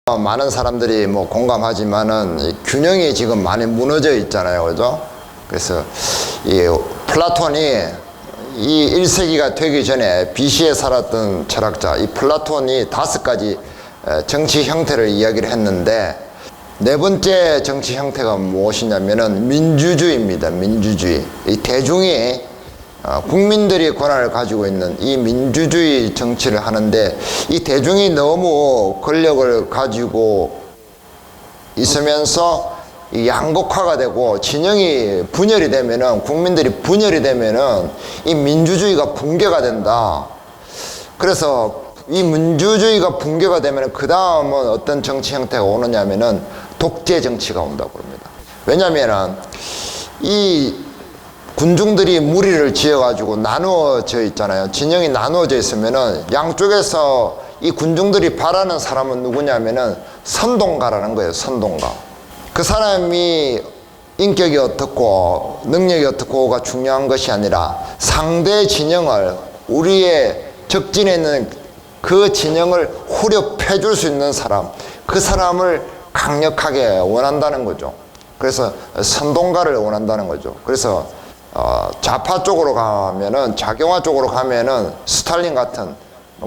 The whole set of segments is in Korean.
많은 사람들이 공감하지만은 이 균형이 지금 많이 무너져 있잖아요, 그죠? 그래서 이 플라톤이 이 1세기가 되기 전에 BC에 살았던 철학자 이 플라톤이 5가지 정치 형태를 이야기를 했는데, 네 번째 정치 형태가 무엇이냐면은 민주주의입니다. 민주주의. 이 대중이 국민들이 권한을 가지고 있는 이 민주주의 정치를 하는데, 이 대중이 너무 권력을 가지고 있으면서 이 양극화가 되고 진영이 분열이 되면은, 국민들이 분열이 되면은 이 민주주의가 붕괴가 된다. 그래서 이 민주주의가 붕괴가 되면 그 다음은 어떤 정치 형태가 오느냐면은 독재 정치가 온다고 합니다. 왜냐면은 이 군중들이 무리를 지어가지고 나누어져 있잖아요. 진영이 나누어져 있으면은 양쪽에서 이 군중들이 바라는 사람은 누구냐면은 선동가라는 거예요. 선동가. 그 사람이 인격이 어떻고 능력이 어떻고가 중요한 것이 아니라 상대 진영을, 우리의 적진에 있는 그 진영을 후려패 줄 수 있는 사람, 그 사람을 강력하게 원한다는 거죠. 그래서 선동가를 원한다는 거죠. 그래서 좌파 쪽으로 가면은, 자경화 쪽으로 가면은 스탈린 같은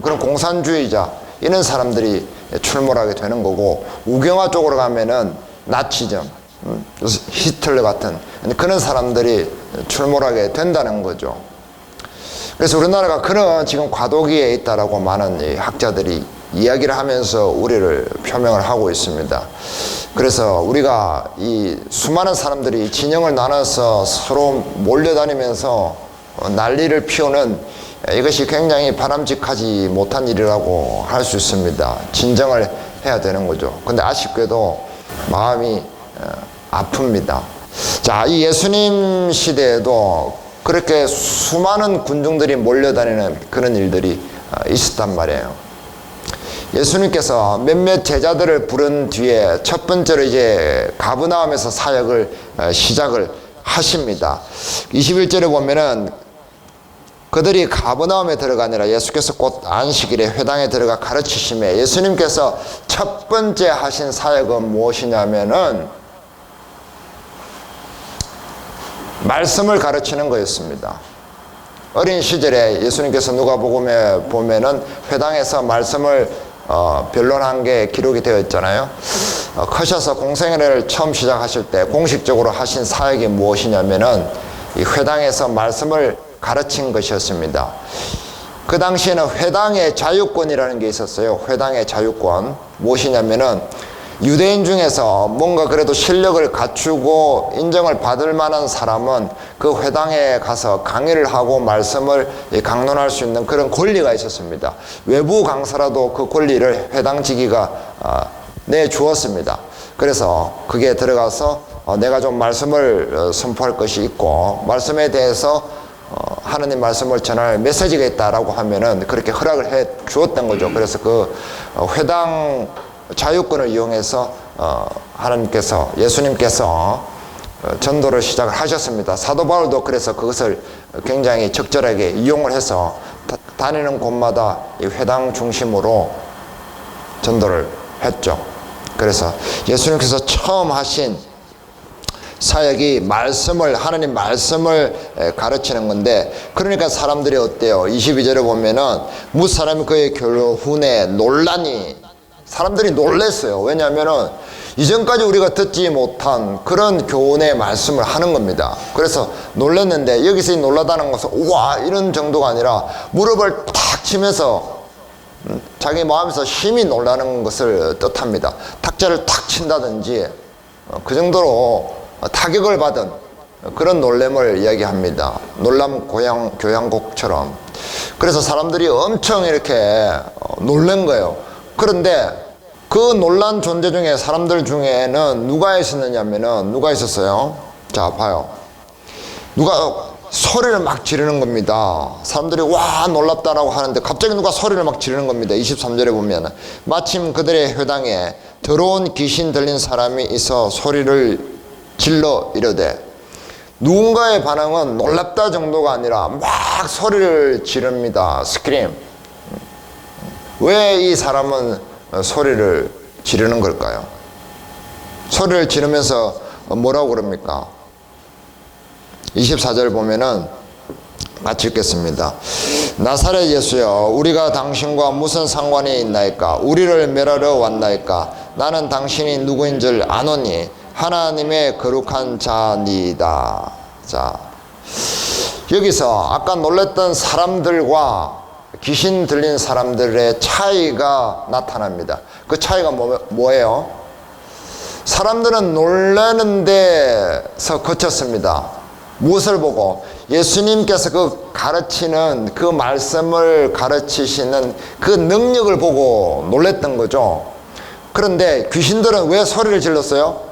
그런 공산주의자, 이런 사람들이 출몰하게 되는 거고, 우경화 쪽으로 가면은 나치즘, 히틀러 같은 그런 사람들이 출몰하게 된다는 거죠. 그래서 우리나라가 그런 지금 과도기에 있다라고 많은 학자들이 이야기를 하면서 우리를 표명을 하고 있습니다. 그래서 우리가 이 수많은 사람들이 진영을 나눠서 서로 몰려다니면서 난리를 피우는, 이것이 굉장히 바람직하지 못한 일이라고 할 수 있습니다. 진정을 해야 되는 거죠. 근데 아쉽게도 마음이 아픕니다. 자, 이 예수님 시대에도 그렇게 수많은 군중들이 몰려다니는 그런 일들이 있었단 말이에요. 예수님께서 몇몇 제자들을 부른 뒤에 첫 번째로 이제 가버나움에서 사역을 시작을 하십니다. 21절에 보면은 그들이 가버나움에 들어가니라 예수께서 곧 안식일에 회당에 들어가 가르치시매, 예수님께서 첫 번째 하신 사역은 무엇이냐면은 말씀을 가르치는 거였습니다. 어린 시절에 예수님께서 누가복음에 보면은 회당에서 말씀을 변론한 게 기록이 되어 있잖아요. 커셔서 공생애를 처음 시작하실 때 공식적으로 하신 사역이 무엇이냐면은 이 회당에서 말씀을 가르친 것이었습니다. 그 당시에는 회당의 자유권이라는 게 있었어요. 회당의 자유권. 무엇이냐면은 유대인 중에서 뭔가 그래도 실력을 갖추고 인정을 받을 만한 사람은 그 회당에 가서 강의를 하고 말씀을 강론할 수 있는 그런 권리가 있었습니다. 외부 강사라도 그 권리를 회당 지기가 내주었습니다. 그래서 그게 들어가서 내가 좀 말씀을 선포할 것이 있고, 말씀에 대해서 하느님 말씀을 전할 메시지가 있다라고 하면은 그렇게 허락을 해 주었던 거죠. 그래서 그 회당 자유권을 이용해서 하나님께서, 예수님께서 전도를 시작을 하셨습니다. 사도 바울도 그래서 그것을 굉장히 적절하게 이용을 해서 다니는 곳마다 이 회당 중심으로 전도를 했죠. 그래서 예수님께서 처음 하신 사역이 말씀을, 하나님 말씀을 가르치는 건데, 그러니까 사람들이 어때요? 22절에 보면은 무사람이 그의 교훈에 논란이, 사람들이 놀랬어요. 왜냐하면은 이전까지 우리가 듣지 못한 그런 교훈의 말씀을 하는 겁니다. 그래서 놀랐는데, 여기서 이 놀라다는 것은 우와 이런 정도가 아니라 무릎을 탁 치면서 자기 마음에서 심히 놀라는 것을 뜻합니다. 탁자를 탁 친다든지 그 정도로 타격을 받은 그런 놀램을 이야기합니다. 놀람 교향곡처럼. 그래서 사람들이 엄청 이렇게 놀란 거예요. 그런데 그 놀란 존재 중에, 사람들 중에는 누가 있었느냐면은, 누가 있었어요? 자, 봐요. 누가 소리를 막 지르는 겁니다. 사람들이 와 놀랍다라고 하는데 갑자기 누가 소리를 막 지르는 겁니다. 23절에 보면 마침 그들의 회당에 더러운 귀신 들린 사람이 있어 소리를 질러 이르되, 누군가의 반응은 놀랍다 정도가 아니라 막 소리를 지릅니다. 스크림. 왜 이 사람은 소리를 지르는 걸까요? 소리를 지르면서 뭐라고 그럽니까? 24절 보면은 같이 읽겠습니다. 나사렛 예수여, 우리가 당신과 무슨 상관이 있나이까? 우리를 멸하러 왔나이까? 나는 당신이 누구인 줄 아노니 하나님의 거룩한 자니이다. 자, 여기서 아까 놀랬던 사람들과 귀신 들린 사람들의 차이가 나타납니다. 그 차이가 뭐예요? 사람들은 놀라는 데서 그쳤습니다. 무엇을 보고? 예수님께서 그 가르치는, 그 말씀을 가르치시는 그 능력을 보고 놀랬던 거죠. 그런데 귀신들은 왜 소리를 질렀어요?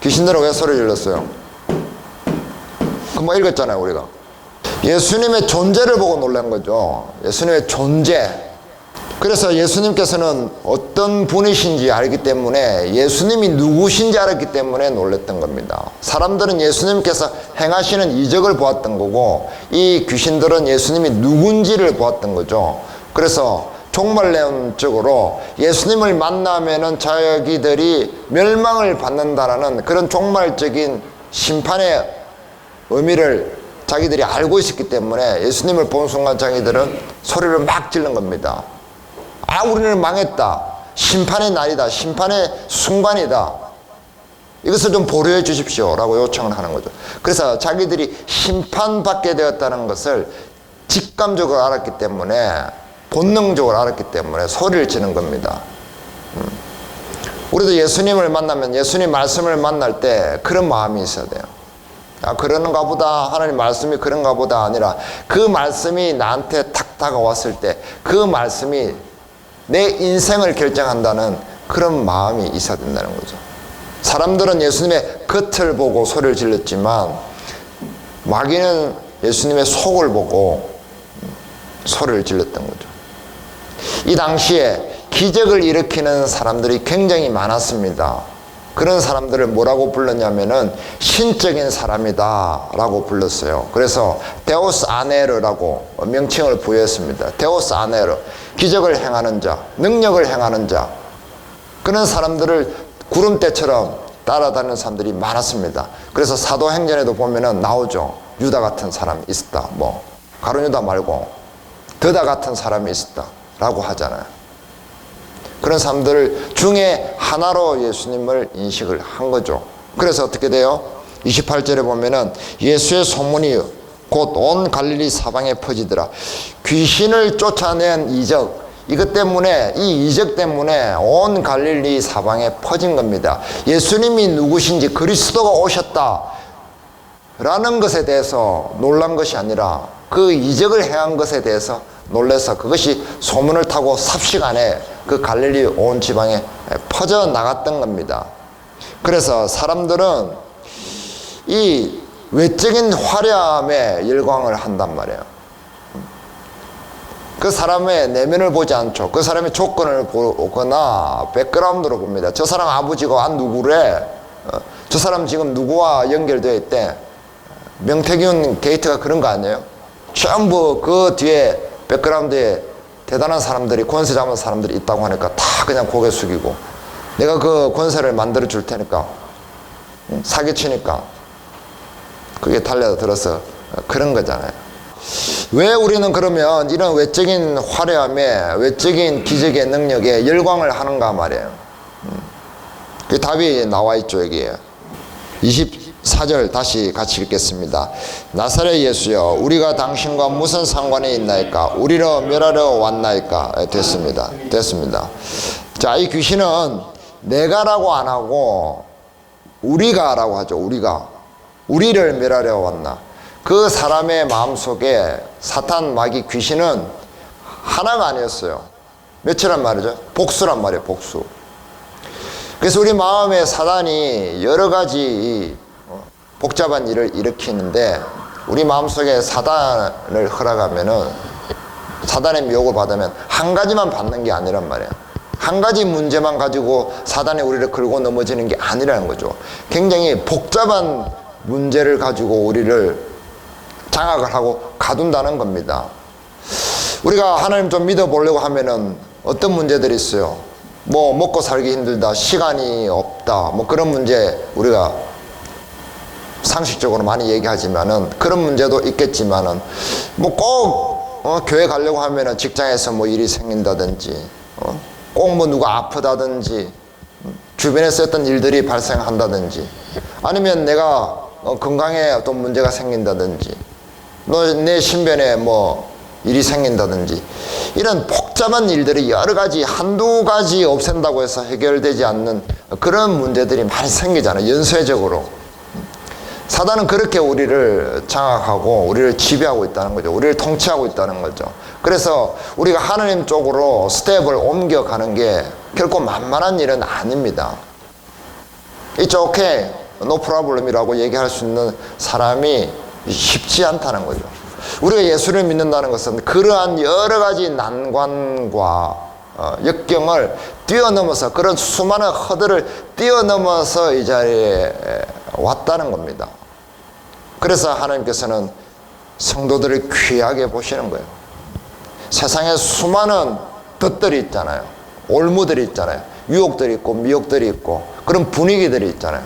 귀신들은 왜 소리를 질렀어요? 뭐 읽었잖아요, 우리가. 예수님의 존재를 보고 놀란 거죠. 예수님의 존재. 그래서 예수님께서는 어떤 분이신지 알기 때문에, 예수님이 누구신지 알았기 때문에 놀랬던 겁니다. 사람들은 예수님께서 행하시는 이적을 보았던 거고, 이 귀신들은 예수님이 누군지를 보았던 거죠. 그래서 종말론적으로 예수님을 만나면은 자기들이 멸망을 받는다라는 그런 종말적인 심판의 의미를 자기들이 알고 있었기 때문에 예수님을 본 순간 자기들은 소리를 막 지른 겁니다. 아, 우리는 망했다. 심판의 날이다. 심판의 순간이다. 이것을 좀 보류해 주십시오 라고 요청을 하는 거죠. 그래서 자기들이 심판받게 되었다는 것을 직감적으로 알았기 때문에, 본능적으로 알았기 때문에 소리를 지는 겁니다. 우리도 예수님을 만나면, 예수님 말씀을 만날 때 그런 마음이 있어야 돼요. 아, 그러는가 보다, 하나님 말씀이 그런가 보다 아니라, 그 말씀이 나한테 탁 다가왔을 때 그 말씀이 내 인생을 결정한다는 그런 마음이 있어야 된다는 거죠. 사람들은 예수님의 겉을 보고 소리를 질렀지만 마귀는 예수님의 속을 보고 소리를 질렀던 거죠. 이 당시에 기적을 일으키는 사람들이 굉장히 많았습니다. 그런 사람들을 뭐라고 불렀냐면은 신적인 사람이다 라고 불렀어요. 그래서 데오스 아네르라고 명칭을 부여했습니다. 데오스 아네르, 기적을 행하는 자, 능력을 행하는 자. 그런 사람들을 구름대처럼 따라다니는 사람들이 많았습니다. 그래서 사도행전에도 보면은 나오죠. 유다 같은 사람이 있었다. 뭐 가룟 유다 말고 드다 같은 사람이 있었다 라고 하잖아요. 그런 사람들 중에 하나로 예수님을 인식을 한 거죠. 그래서 어떻게 돼요? 28절에 보면은 예수의 소문이 곧 온 갈릴리 사방에 퍼지더라. 귀신을 쫓아낸 이적, 이것 때문에, 이 이적 때문에 온 갈릴리 사방에 퍼진 겁니다. 예수님이 누구신지, 그리스도가 오셨다 라는 것에 대해서 놀란 것이 아니라 그 이적을 행한 것에 대해서 놀라서 그것이 소문을 타고 삽시간에 그 갈릴리 온 지방에 퍼져 나갔던 겁니다. 그래서 사람들은 이 외적인 화려함에 열광을 한단 말이에요. 그 사람의 내면을 보지 않죠. 그 사람의 조건을 보거나 백그라운드로 봅니다. 저 사람 아버지가 누구래? 저 사람 지금 누구와 연결되어 있대? 명태균 게이트가 그런 거 아니에요? 전부 그 뒤에 백그라운드에 대단한 사람들이, 권세 잡은 사람들이 있다고 하니까 다 그냥 고개 숙이고, 내가 그 권세를 만들어 줄 테니까, 사기치니까 그게 달려들어서 그런 거잖아요. 왜 우리는 그러면 이런 외적인 화려함에, 외적인 기적의 능력에 열광을 하는가 말이에요. 그 답이 나와 있죠, 여기에. 24절 다시 같이 읽겠습니다. 나사렛 예수여, 우리가 당신과 무슨 상관이 있나이까? 우리를 멸하러 왔나이까? 됐습니다. 자, 이 귀신은 내가라고 안 하고 우리가라고 하죠. 우리를 멸하려 왔나? 그 사람의 마음속에 사탄, 마귀, 귀신은 하나가 아니었어요. 몇이란 말이죠? 복수란 말이에요. 복수. 그래서 우리 마음에 사단이 여러 가지 복잡한 일을 일으키는데, 우리 마음속에 사단을 허락하면은, 사단의 미혹을 받으면 한 가지만 받는 게 아니란 말이에요. 한 가지 문제만 가지고 사단이 우리를 긁고 넘어지는 게 아니라는 거죠. 굉장히 복잡한 문제를 가지고 우리를 장악을 하고 가둔다는 겁니다. 우리가 하나님 좀 믿어보려고 하면은 어떤 문제들이 있어요? 뭐 먹고 살기 힘들다, 시간이 없다, 뭐 그런 문제 우리가 상식적으로 많이 얘기하지만은 그런 문제도 있겠지만은 뭐 꼭 교회 가려고 하면은 직장에서 뭐 일이 생긴다든지 꼭 뭐 누가 아프다든지 주변에서 어떤 일들이 발생한다든지 아니면 내가 건강에 어떤 문제가 생긴다든지 내 신변에 뭐 일이 생긴다든지 이런 복잡한 일들이 여러 가지 한두 가지 없앤다고 해서 해결되지 않는 그런 문제들이 많이 생기잖아요. 연쇄적으로. 사단은 그렇게 우리를 장악하고 우리를 지배하고 있다는 거죠. 우리를 통치하고 있다는 거죠. 그래서 우리가 하나님 쪽으로 스텝을 옮겨가는 게 결코 만만한 일은 아닙니다. It's okay, no problem이라고 얘기할 수 있는 사람이 쉽지 않다는 거죠. 우리가 예수를 믿는다는 것은 그러한 여러 가지 난관과 역경을 뛰어넘어서 그런 수많은 허들을 뛰어넘어서 이 자리에 왔다는 겁니다. 그래서 하나님께서는 성도들을 귀하게 보시는 거예요. 세상에 수많은 뜻들이 있잖아요. 올무들이 있잖아요. 유혹들이 있고 미혹들이 있고 그런 분위기들이 있잖아요.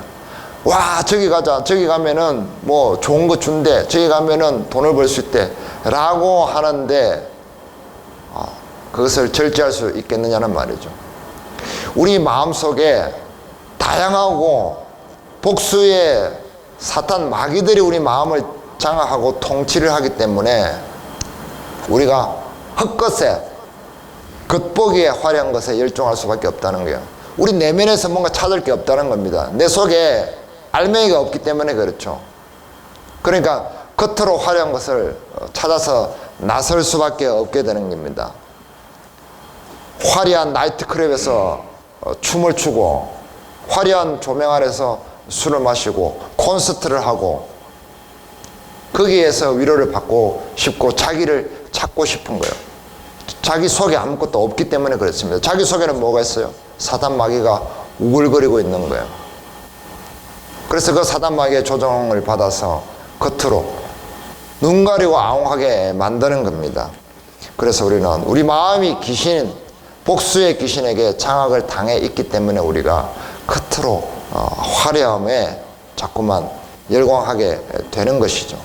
와, 저기 가자, 저기 가면은 뭐 좋은 거 준대, 저기 가면은 돈을 벌 수 있대 라고 하는데 그것을 절제할 수 있겠느냐는 말이죠. 우리 마음속에 다양하고 복수의 사탄 마귀들이 우리 마음을 장악하고 통치를 하기 때문에 우리가 헛것에 겉보기에 화려한 것에 열중할 수밖에 없다는 거예요. 우리 내면에서 뭔가 찾을 게 없다는 겁니다. 내 속에 알맹이가 없기 때문에 그렇죠. 그러니까 겉으로 화려한 것을 찾아서 나설 수밖에 없게 되는 겁니다. 화려한 나이트클럽에서 춤을 추고 화려한 조명 아래서 술을 마시고 콘서트를 하고 거기에서 위로를 받고 싶고 자기를 찾고 싶은 거예요. 자기 속에 아무것도 없기 때문에 그렇습니다. 자기 속에는 뭐가 있어요? 사단 마귀가 우글거리고 있는 거예요. 그래서 그 사단 마귀의 조종을 받아서 겉으로 눈 가리고 아웅하게 만드는 겁니다. 그래서 우리는 우리 마음이 귀신, 복수의 귀신에게 장악을 당해 있기 때문에 우리가 겉으로 화려함에 자꾸만 열광하게 되는 것이죠.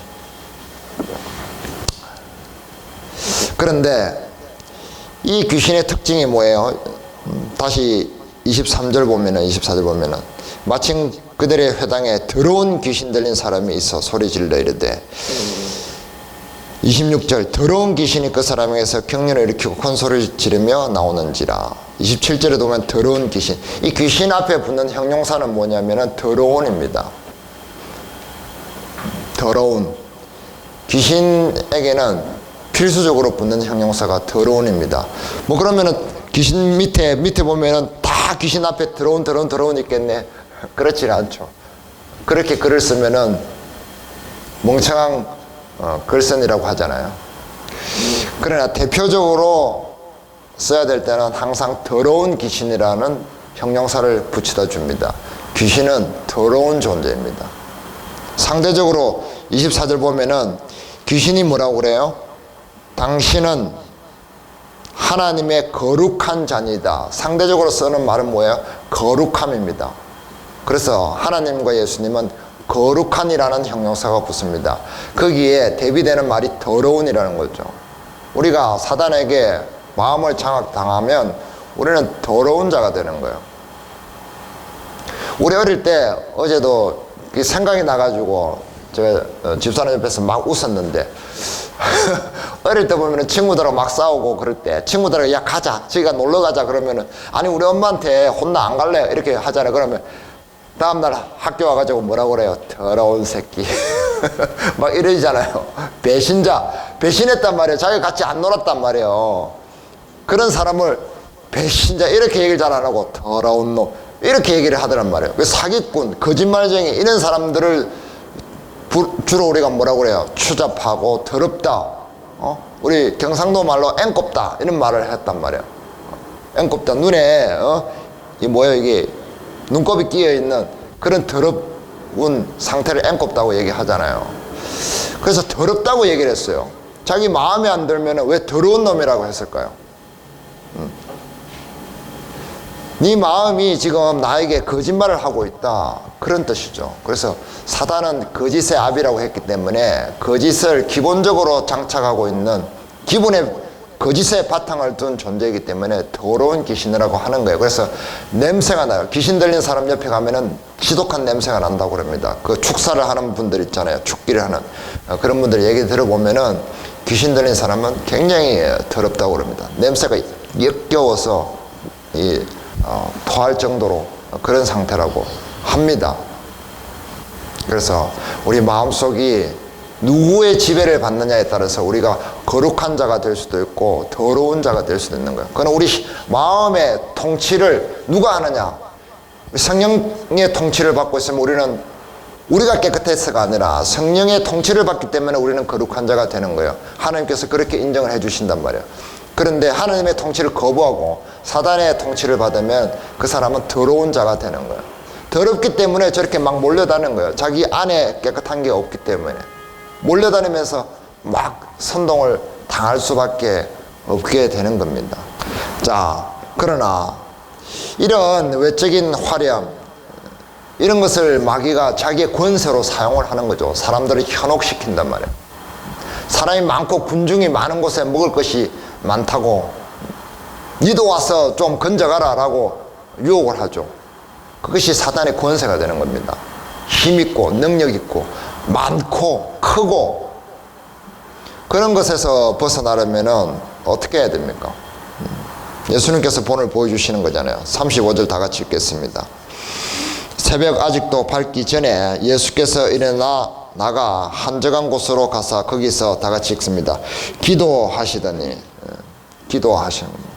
그런데 이 귀신의 특징이 뭐예요? 다시 23절 보면은 24절 보면은 마침 그들의 회당에 더러운 귀신 들린 사람이 있어 소리 질러 이르되 26절 더러운 귀신이 그 사람에게서 경련을 일으키고 큰 소리를 지르며 나오는지라. 27절에 보면 더러운 귀신, 이 귀신 앞에 붙는 형용사는 뭐냐면은 더러운입니다. 더러운. 귀신에게는 필수적으로 붙는 형용사가 더러운입니다. 뭐 그러면은 귀신 밑에 보면은 다 귀신 앞에 더러운 있겠네. 그렇지는 않죠. 그렇게 글을 쓰면은 멍청한 글쓴이라고 하잖아요. 그러나 대표적으로 써야 될 때는 항상 더러운 귀신이라는 형용사를 붙이다 줍니다. 귀신은 더러운 존재입니다. 상대적으로 24절 보면은 귀신이 뭐라고 그래요? 당신은 하나님의 거룩한 자니다. 상대적으로 쓰는 말은 뭐예요? 거룩함입니다. 그래서 하나님과 예수님은 거룩한이라는 형용사가 붙습니다. 거기에 대비되는 말이 더러운이라는 거죠. 우리가 사단에게 마음을 장악당하면 우리는 더러운 자가 되는 거예요. 우리 어릴 때 어제도 생각이 나가지고 제가 집사람 옆에서 막 웃었는데 어릴 때 보면 친구들하고 막 싸우고 그럴 때 친구들하고 야 가자 저기가 놀러 가자 그러면은 아니 우리 엄마한테 혼나 안 갈래 이렇게 하잖아요. 그러면 다음날 학교 와가지고 뭐라고 그래요? 더러운 새끼 막 이러잖아요. 배신자, 배신했단 말이에요. 자기가 같이 안 놀았단 말이에요. 그런 사람을 배신자 이렇게 얘기를 잘 안 하고 더러운 놈 이렇게 얘기를 하더란 말이에요. 사기꾼, 거짓말쟁이 이런 사람들을 주로 우리가 뭐라고 그래요? 추잡하고 더럽다. 우리 경상도 말로 앵꼽다 이런 말을 했단 말이에요. 앵꼽다. 눈에 이 뭐예요 이게 눈곱이 끼어있는 그런 더러운 상태를 앵꼽다고 얘기하잖아요. 그래서 더럽다고 얘기를 했어요. 자기 마음에 안 들면 왜 더러운 놈이라고 했을까요? 네 마음이 지금 나에게 거짓말을 하고 있다, 그런 뜻이죠. 그래서 사단은 거짓의 아비라고 했기 때문에 거짓을 기본적으로 장착하고 있는 기본의 거짓의 바탕을 둔 존재이기 때문에 더러운 귀신이라고 하는 거예요. 그래서 냄새가 나요. 귀신 들린 사람 옆에 가면은 지독한 냄새가 난다고 그럽니다. 그 축사를 하는 분들 있잖아요. 축기를 하는 그런 분들 얘기 들어보면은 귀신 들린 사람은 굉장히 더럽다고 그럽니다. 냄새가 역겨워서 토할 정도로 그런 상태라고 합니다. 그래서 우리 마음속이 누구의 지배를 받느냐에 따라서 우리가 거룩한 자가 될 수도 있고 더러운 자가 될 수도 있는 거예요. 그건 우리 마음의 통치를 누가 하느냐? 성령의 통치를 받고 있으면 우리는 우리가 깨끗해서가 아니라 성령의 통치를 받기 때문에 우리는 거룩한 자가 되는 거예요. 하나님께서 그렇게 인정을 해 주신단 말이에요. 그런데 하나님의 통치를 거부하고 사단의 통치를 받으면 그 사람은 더러운 자가 되는 거예요. 더럽기 때문에 저렇게 막 몰려다니는 거예요. 자기 안에 깨끗한 게 없기 때문에 몰려다니면서 막 선동을 당할 수밖에 없게 되는 겁니다. 자, 그러나 이런 외적인 화려함, 이런 것을 마귀가 자기의 권세로 사용을 하는 거죠. 사람들을 현혹시킨단 말이에요. 사람이 많고 군중이 많은 곳에 먹을 것이 많다고 니도 와서 좀 건져가라 라고 유혹을 하죠. 그것이 사단의 권세가 되는 겁니다. 힘있고 능력있고 많고 크고 그런 것에서 벗어나려면 어떻게 해야 됩니까? 예수님께서 본을 보여주시는 거잖아요. 35절 다 같이 읽겠습니다. 새벽 아직도 밝기 전에 예수께서 나가 한적한 곳으로 가서 거기서 다 같이 읽습니다. 기도하시더니 기도하시는 겁니다.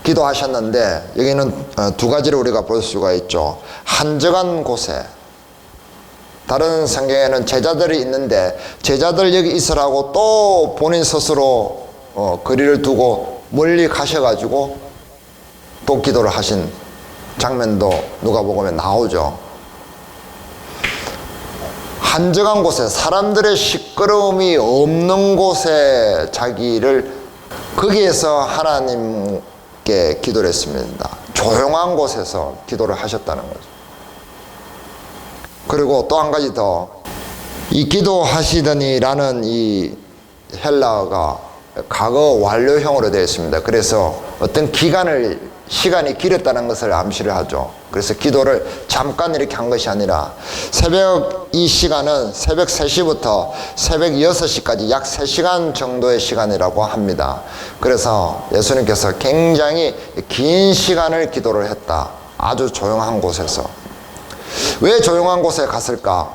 기도하셨는데 여기는 두 가지를 우리가 볼 수가 있죠. 한적한 곳에, 다른 성경에는 제자들이 있는데 제자들 여기 있으라고 또 본인 스스로 거리를 두고 멀리 가셔가지고 또 기도를 하신 장면도 누가복음에 나오죠. 한적한 곳에, 사람들의 시끄러움이 없는 곳에 자기를, 거기에서 하나님께 기도를 했습니다. 조용한 곳에서 기도를 하셨다는 거죠. 그리고 또 한 가지 더, 이 기도하시더니 라는 이 헬라어가 과거 완료형으로 되어 있습니다. 그래서 어떤 시간이 길었다는 것을 암시를 하죠. 그래서 기도를 잠깐 이렇게 한 것이 아니라 새벽, 이 시간은 새벽 3시부터 새벽 6시까지 약 3시간 정도의 시간이라고 합니다. 그래서 예수님께서 굉장히 긴 시간을 기도를 했다. 아주 조용한 곳에서. 왜 조용한 곳에 갔을까?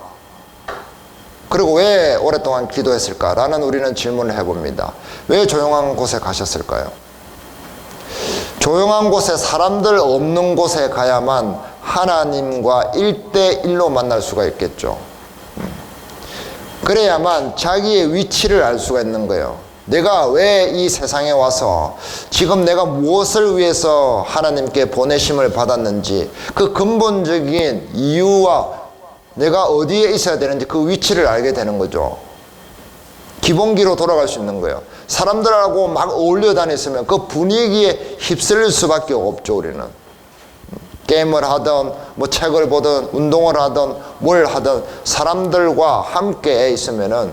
그리고 왜 오랫동안 기도했을까? 라는 우리는 질문을 해봅니다. 왜 조용한 곳에 가셨을까요? 조용한 곳에, 사람들 없는 곳에 가야만 하나님과 1대1로 만날 수가 있겠죠. 그래야만 자기의 위치를 알 수가 있는 거예요. 내가 왜 이 세상에 와서 지금 내가 무엇을 위해서 하나님께 보내심을 받았는지 그 근본적인 이유와 내가 어디에 있어야 되는지 그 위치를 알게 되는 거죠. 기본기로 돌아갈 수 있는 거예요. 사람들하고 막 어울려 다녔으면 그 분위기에 휩쓸릴 수밖에 없죠. 우리는 게임을 하든 뭐 책을 보든 운동을 하든 뭘 하든 사람들과 함께 있으면은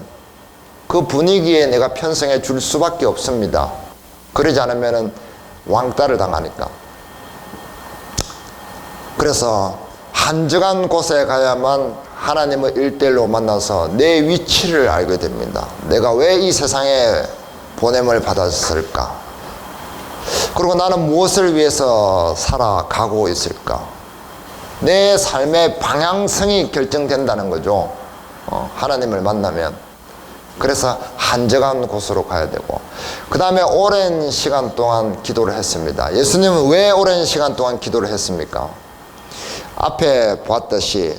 그 분위기에 내가 편성해 줄 수밖에 없습니다. 그러지 않으면은 왕따를 당하니까. 그래서 한적한 곳에 가야만 하나님을 1대1로 만나서 내 위치를 알게 됩니다. 내가 왜 이 세상에 보냄을 받았을까? 그리고 나는 무엇을 위해서 살아가고 있을까? 내 삶의 방향성이 결정된다는 거죠. 하나님을 만나면. 그래서 한적한 곳으로 가야 되고, 그 다음에 오랜 시간 동안 기도를 했습니다. 예수님은 왜 오랜 시간 동안 기도를 했습니까? 앞에 봤듯이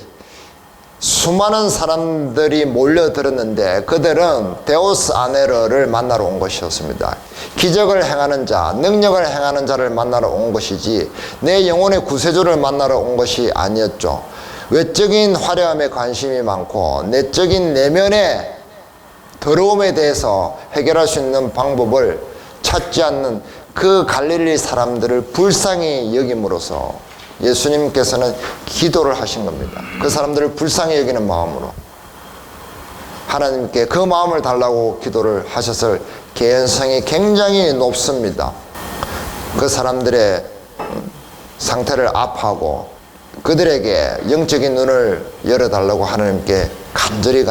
수많은 사람들이 몰려들었는데 그들은 데우스 아네르를 만나러 온 것이었습니다. 기적을 행하는 자, 능력을 행하는 자를 만나러 온 것이지 내 영혼의 구세주를 만나러 온 것이 아니었죠. 외적인 화려함에 관심이 많고 내적인 내면의 더러움에 대해서 해결할 수 있는 방법을 찾지 않는 그 갈릴리 사람들을 불쌍히 여김으로써 예수님께서는 기도를 하신 겁니다. 그 사람들을 불쌍히 여기는 마음으로 하나님께 그 마음을 달라고 기도를 하셨을 개연성이 굉장히 높습니다. 그 사람들의 상태를 압하고 그들에게 영적인 눈을 열어달라고 하나님께 간절히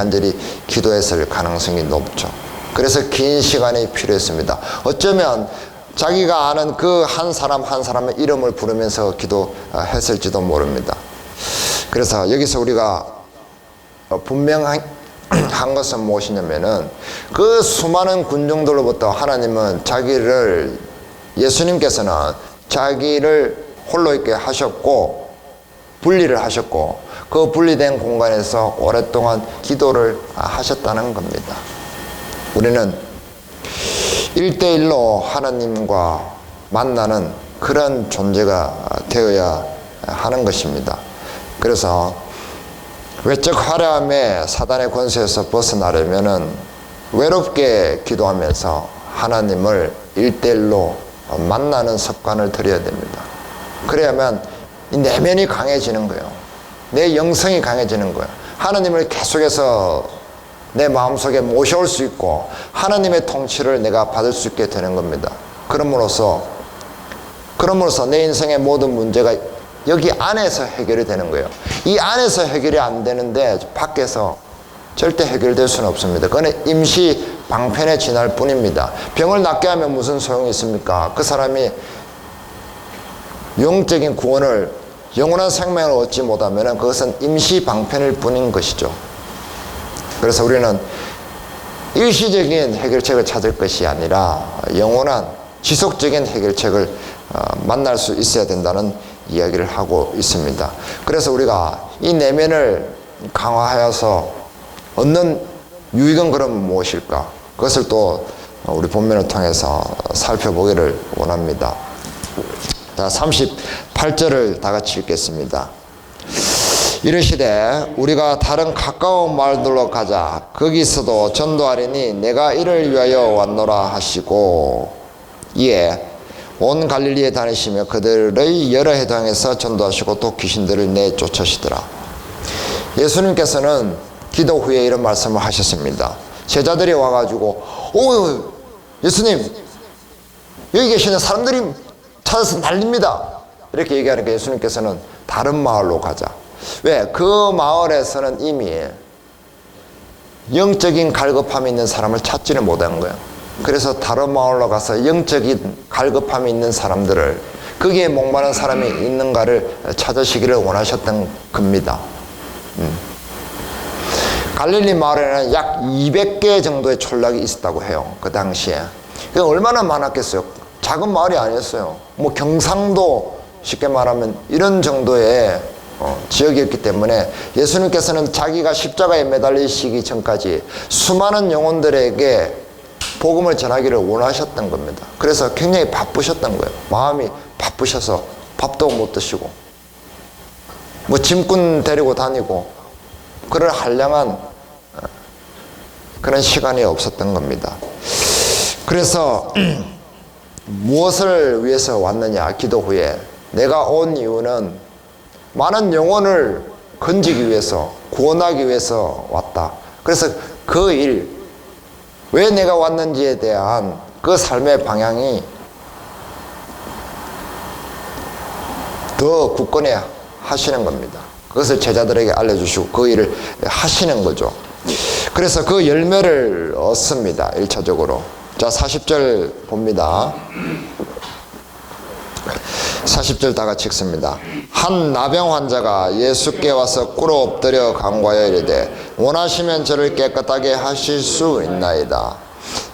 기도했을 가능성이 높죠. 그래서 긴 시간이 필요했습니다. 어쩌면 자기가 아는 그 한 사람 한 사람의 이름을 부르면서 기도했을지도 모릅니다. 그래서 여기서 우리가 분명한 것은 무엇이냐면은 그 수많은 군중들로부터 하나님은 예수님께서는 자기를 홀로 있게 하셨고 분리를 하셨고 그 분리된 공간에서 오랫동안 기도를 하셨다는 겁니다. 우리는 1대1로 하나님과 만나는 그런 존재가 되어야 하는 것입니다. 그래서 외적 화려함에 사단의 권세에서 벗어나려면은 외롭게 기도하면서 하나님을 1대1로 만나는 습관을 들여야 됩니다. 그래야만 이 내면이 강해지는 거예요. 내 영성이 강해지는 거예요. 하나님을 계속해서 내 마음속에 모셔올 수 있고 하나님의 통치를 내가 받을 수 있게 되는 겁니다. 그럼으로써 내 인생의 모든 문제가 여기 안에서 해결이 되는 거예요. 이 안에서 해결이 안 되는데 밖에서 절대 해결될 수는 없습니다. 그건 임시 방편에 지날 뿐입니다. 병을 낫게 하면 무슨 소용이 있습니까? 그 사람이 영적인 구원을, 영원한 생명을 얻지 못하면 그것은 임시 방편일 뿐인 것이죠. 그래서 우리는 일시적인 해결책을 찾을 것이 아니라 영원한 지속적인 해결책을 만날 수 있어야 된다는 이야기를 하고 있습니다. 그래서 우리가 이 내면을 강화하여서 얻는 유익은 그럼 무엇일까? 그것을 또 우리 본문을 통해서 살펴보기를 원합니다. 자, 38절을 다 같이 읽겠습니다. 이르시되 우리가 다른 가까운 마을들로 가자. 거기서도 전도하리니 내가 이를 위하여 왔노라 하시고 이에 온 갈릴리에 다니시며 그들의 여러 해당에서 전도하시고 또 귀신들을 내쫓으시더라. 예수님께서는 기도 후에 이런 말씀을 하셨습니다. 제자들이 와가지고 오 예수님 여기 계시는 사람들이 찾아서 난립니다. 이렇게 얘기하니까 예수님께서는 다른 마을로 가자. 왜? 그 마을에서는 이미 영적인 갈급함이 있는 사람을 찾지를 못한 거예요. 그래서 다른 마을로 가서 영적인 갈급함이 있는 사람들을, 거기에 목마른 사람이 있는가를 찾으시기를 원하셨던 겁니다. 갈릴리 마을에는 약 200개 정도의 촌락이 있었다고 해요. 그 당시에. 얼마나 많았겠어요. 작은 마을이 아니었어요. 뭐 경상도 쉽게 말하면 이런 정도의 지역이었기 때문에 예수님께서는 자기가 십자가에 매달리시기 전까지 수많은 영혼들에게 복음을 전하기를 원하셨던 겁니다. 그래서 굉장히 바쁘셨던 거예요. 마음이 바쁘셔서 밥도 못 드시고 뭐 짐꾼 데리고 다니고 그럴 한량한 그런 시간이 없었던 겁니다. 그래서 무엇을 위해서 왔느냐? 기도 후에 내가 온 이유는 많은 영혼을 건지기 위해서, 구원하기 위해서 왔다. 그래서 그 일, 왜 내가 왔는지에 대한 그 삶의 방향이 더 굳건해 하시는 겁니다. 그것을 제자들에게 알려주시고 그 일을 하시는 거죠. 그래서 그 열매를 얻습니다. 1차적으로. 자, 40절 봅니다. 40절 다 같이 읽습니다. 한 나병 환자가 예수께 와서 꿇어 엎드려 간구하여 이르되 원하시면 저를 깨끗하게 하실 수 있나이다.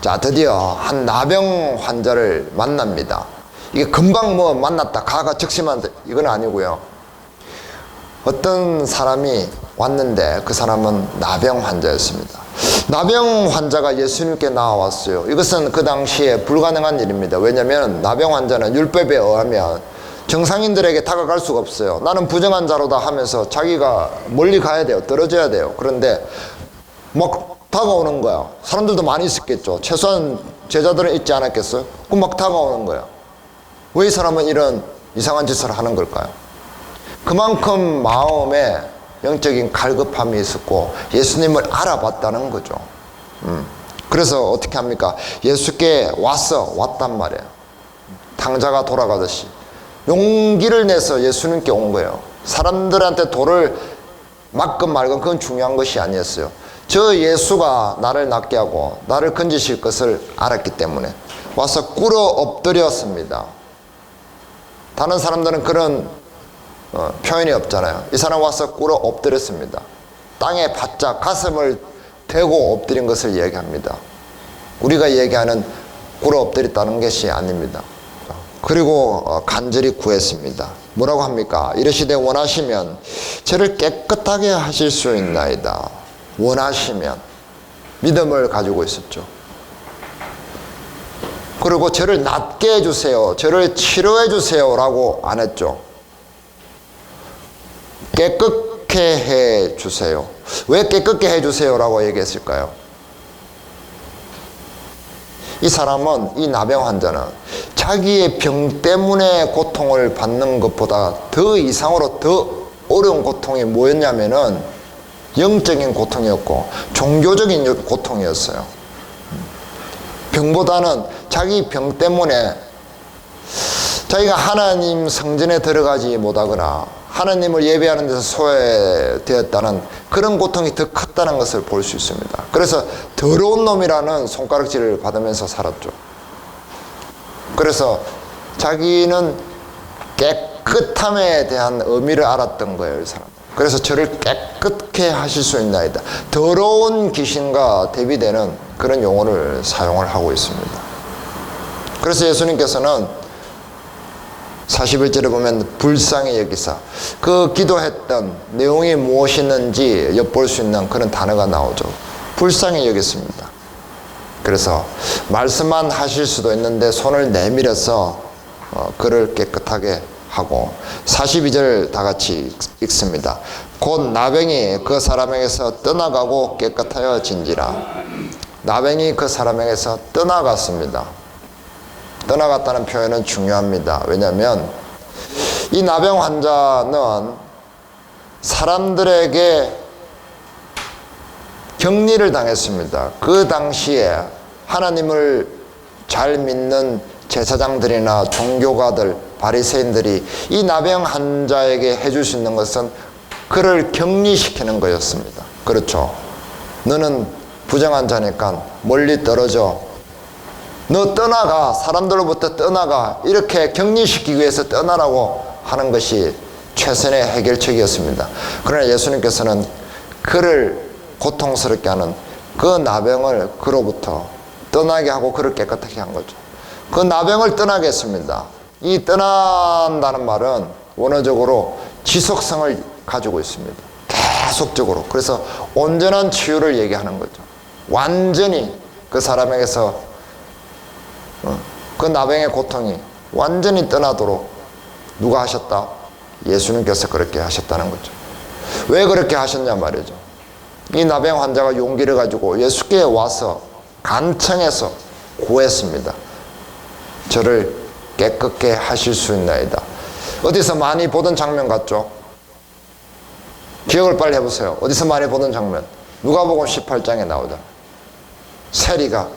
자, 드디어 한 나병 환자를 만납니다. 이게 금방 뭐 만났다 가가 즉시만 이건 아니고요. 어떤 사람이 왔는데 그 사람은 나병 환자였습니다. 나병 환자가 예수님께 나와왔어요. 이것은 그 당시에 불가능한 일입니다. 왜냐하면 나병 환자는 율법에 의하면 정상인들에게 다가갈 수가 없어요. 나는 부정한 자로다 하면서 자기가 멀리 가야 돼요. 떨어져야 돼요. 그런데 막 다가오는 거야. 사람들도 많이 있었겠죠. 최소한 제자들은 있지 않았겠어요? 그 막 다가오는 거야. 왜 이 사람은 이런 이상한 짓을 하는 걸까요? 그만큼 마음에 영적인 갈급함이 있었고 예수님을 알아봤다는 거죠. 그래서 어떻게 합니까? 예수께 왔단 말이에요. 탕자가 돌아가듯이 용기를 내서 예수님께 온 거예요. 사람들한테 돌을 맞건 말건 그건 중요한 것이 아니었어요. 저 예수가 나를 낫게 하고 나를 건지실 것을 알았기 때문에 와서 꿇어 엎드렸습니다. 다른 사람들은 그런 표현이 없잖아요. 이 사람 와서 꿇어 엎드렸습니다. 땅에 바짝 가슴을 대고 엎드린 것을 얘기합니다. 우리가 얘기하는 꿇어 엎드렸다는 것이 아닙니다. 그리고 간절히 구했습니다. 뭐라고 합니까? 이르시되 원하시면 저를 깨끗하게 하실 수 있나이다. 원하시면. 믿음을 가지고 있었죠. 그리고 저를 낫게 해주세요. 저를 치료해 주세요 라고 안 했죠. 깨끗게 해 주세요. 왜 깨끗게 해 주세요 라고 얘기했을까요? 이 사람은, 이 나병 환자는 자기의 병 때문에 고통을 받는 것보다 더 이상으로 더 어려운 고통이 뭐였냐면은 영적인 고통이었고 종교적인 고통이었어요. 병보다는 자기 병 때문에 자기가 하나님 성전에 들어가지 못하거나 하나님을 예배하는 데서 소외되었다는 그런 고통이 더 컸다는 것을 볼 수 있습니다. 그래서 더러운 놈이라는 손가락질을 받으면서 살았죠. 그래서 자기는 깨끗함에 대한 의미를 알았던 거예요, 이 사람. 그래서 저를 깨끗게 하실 수 있나이다. 더러운 귀신과 대비되는 그런 용어를 사용을 하고 있습니다. 그래서 예수님께서는 41절에 보면 불쌍히 여기사, 그 기도했던 내용이 무엇이었는지 엿볼 수 있는 그런 단어가 나오죠. 불쌍히 여겼습니다. 그래서 말씀만 하실 수도 있는데 손을 내밀어서 그를 깨끗하게 하고, 42절 다 같이 읽습니다. 곧 나병이 그 사람에게서 떠나가고 깨끗하여 진지라. 나병이 그 사람에게서 떠나갔습니다. 떠나갔다는 표현은 중요합니다. 왜냐하면 이 나병 환자는 사람들에게 격리를 당했습니다. 그 당시에 하나님을 잘 믿는 제사장들이나 종교가들, 바리새인들이 이 나병 환자에게 해줄 수 있는 것은 그를 격리시키는 거였습니다. 그렇죠. 너는 부정한 자니까 멀리 떨어져. 너 떠나가. 사람들로부터 떠나가. 이렇게 격리시키기 위해서 떠나라고 하는 것이 최선의 해결책이었습니다. 그러나 예수님께서는 그를 고통스럽게 하는 그 나병을 그로부터 떠나게 하고 그를 깨끗하게 한 거죠. 그 나병을 떠나게 했습니다. 이 떠난다는 말은 원어적으로 지속성을 가지고 있습니다. 계속적으로. 그래서 온전한 치유를 얘기하는 거죠. 완전히 그 사람에게서 그 나병의 고통이 완전히 떠나도록 누가 하셨다? 예수님께서 그렇게 하셨다는 거죠. 왜 그렇게 하셨냐 말이죠. 이 나병 환자가 용기를 가지고 예수께 와서 간청해서 구했습니다. 저를 깨끗게 하실 수 있나이다. 어디서 많이 보던 장면 같죠? 기억을 빨리 해보세요. 어디서 많이 보던 장면? 누가복음 18장에 나오죠. 세리가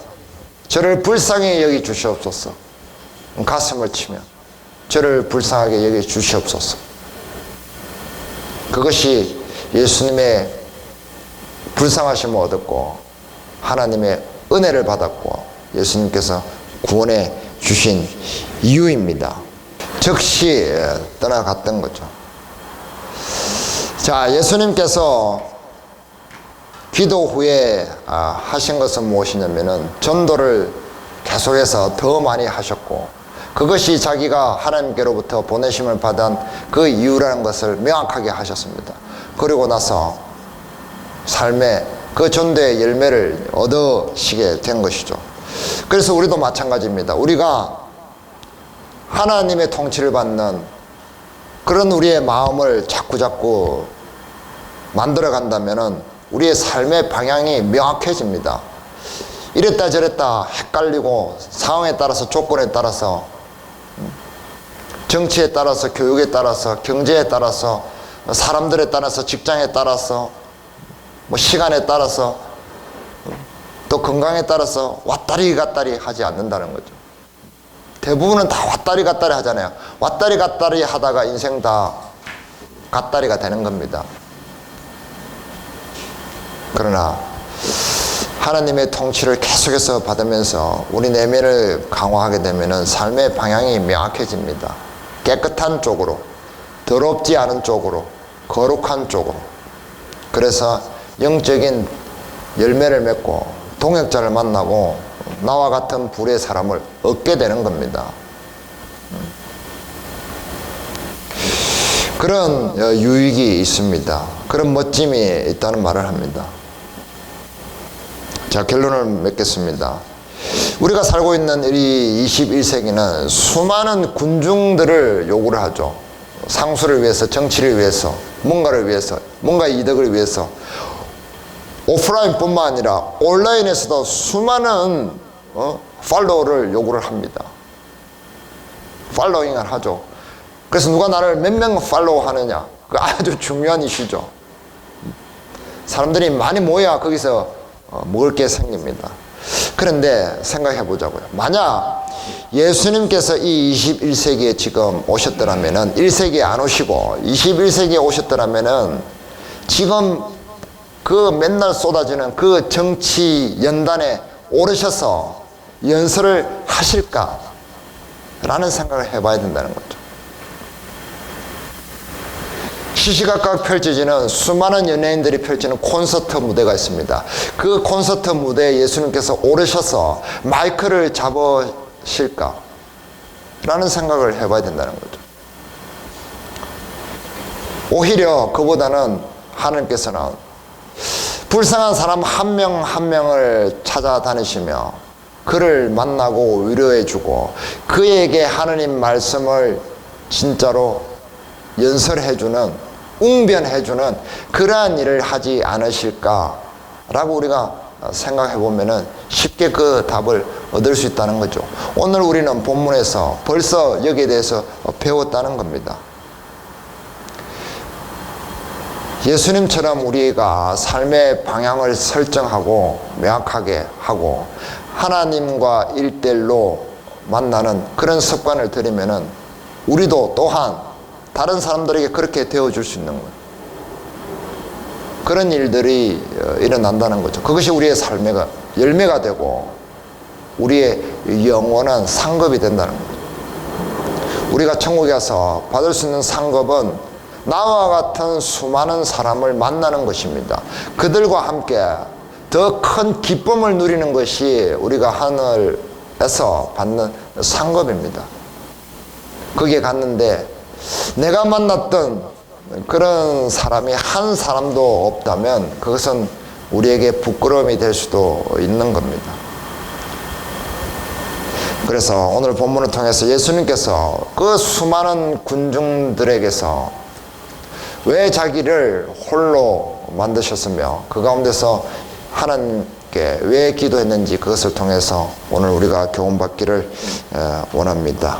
저를 불쌍히 여기 주시옵소서. 가슴을 치며 저를 불쌍하게 여기 주시옵소서. 그것이 예수님의 불쌍하심을 얻었고 하나님의 은혜를 받았고 예수님께서 구원해 주신 이유입니다. 즉시 떠나갔던 거죠. 자, 예수님께서 기도 후에 하신 것은 무엇이냐면은 전도를 계속해서 더 많이 하셨고, 그것이 자기가 하나님께로부터 보내심을 받은 그 이유라는 것을 명확하게 하셨습니다. 그리고 나서 삶의 그 전도의 열매를 얻으시게 된 것이죠. 그래서 우리도 마찬가지입니다. 우리가 하나님의 통치를 받는 그런 우리의 마음을 자꾸자꾸 만들어 간다면은 우리의 삶의 방향이 명확해집니다. 이랬다 저랬다 헷갈리고 상황에 따라서 조건에 따라서 정치에 따라서, 교육에 따라서, 경제에 따라서, 사람들에 따라서, 직장에 따라서, 시간에 따라서, 또 건강에 따라서 왔다리 갔다리 하지 않는다는 거죠. 대부분은 다 왔다리 갔다리 하잖아요. 왔다리 갔다리 하다가 인생 다 갔다리가 되는 겁니다. 그러나 하나님의 통치를 계속해서 받으면서 우리 내면을 강화하게 되면 삶의 방향이 명확해집니다. 깨끗한 쪽으로, 더럽지 않은 쪽으로, 거룩한 쪽으로. 그래서 영적인 열매를 맺고 동역자를 만나고 나와 같은 불의 사람을 얻게 되는 겁니다. 그런 유익이 있습니다. 그런 멋짐이 있다는 말을 합니다. 자, 결론을 맺겠습니다. 우리가 살고 있는 이 21세기는 수많은 군중들을 요구를 하죠. 상수를 위해서, 정치를 위해서, 뭔가를 위해서, 뭔가의 이득을 위해서. 오프라인뿐만 아니라 온라인에서도 수많은 팔로워를 요구를 합니다. 팔로잉을 하죠. 그래서 누가 나를 몇 명 팔로우 하느냐, 그 아주 중요한 이슈죠. 사람들이 많이 모여야 거기서 먹을 게 생깁니다. 그런데 생각해 보자고요. 만약 예수님께서 이 21세기에 지금 오셨더라면은, 1세기에 안 오시고 21세기에 오셨더라면은 지금 그 맨날 쏟아지는 그 정치 연단에 오르셔서 연설을 하실까? 라는 생각을 해봐야 된다는 거죠. 시시각각 펼쳐지는 수많은 연예인들이 펼치는 콘서트 무대가 있습니다. 그 콘서트 무대에 예수님께서 오르셔서 마이크를 잡으실까? 라는 생각을 해봐야 된다는 거죠. 오히려 그보다는 하나님께서는 불쌍한 사람 한 명 한 명을 찾아다니시며 그를 만나고 위로해주고 그에게 하느님 말씀을 진짜로 연설해주는, 웅변해주는 그러한 일을 하지 않으실까라고 우리가 생각해보면 쉽게 그 답을 얻을 수 있다는 거죠. 오늘 우리는 본문에서 벌써 여기에 대해서 배웠다는 겁니다. 예수님처럼 우리가 삶의 방향을 설정하고 명확하게 하고 하나님과 1대1로 만나는 그런 습관을 들이면은 우리도 또한 다른 사람들에게 그렇게 되어줄 수 있는 거예요. 그런 일들이 일어난다는 거죠. 그것이 우리의 삶의 열매가 되고 우리의 영원한 상급이 된다는 거죠. 우리가 천국에 가서 받을 수 있는 상급은 나와 같은 수많은 사람을 만나는 것입니다. 그들과 함께 더 큰 기쁨을 누리는 것이 우리가 하늘에서 받는 상급입니다. 거기에 갔는데 내가 만났던 그런 사람이 한 사람도 없다면 그것은 우리에게 부끄러움이 될 수도 있는 겁니다. 그래서 오늘 본문을 통해서 예수님께서 그 수많은 군중들에게서 왜 자기를 홀로 만드셨으며 그 가운데서 하나님께 왜 기도했는지 그것을 통해서 오늘 우리가 교훈받기를 원합니다.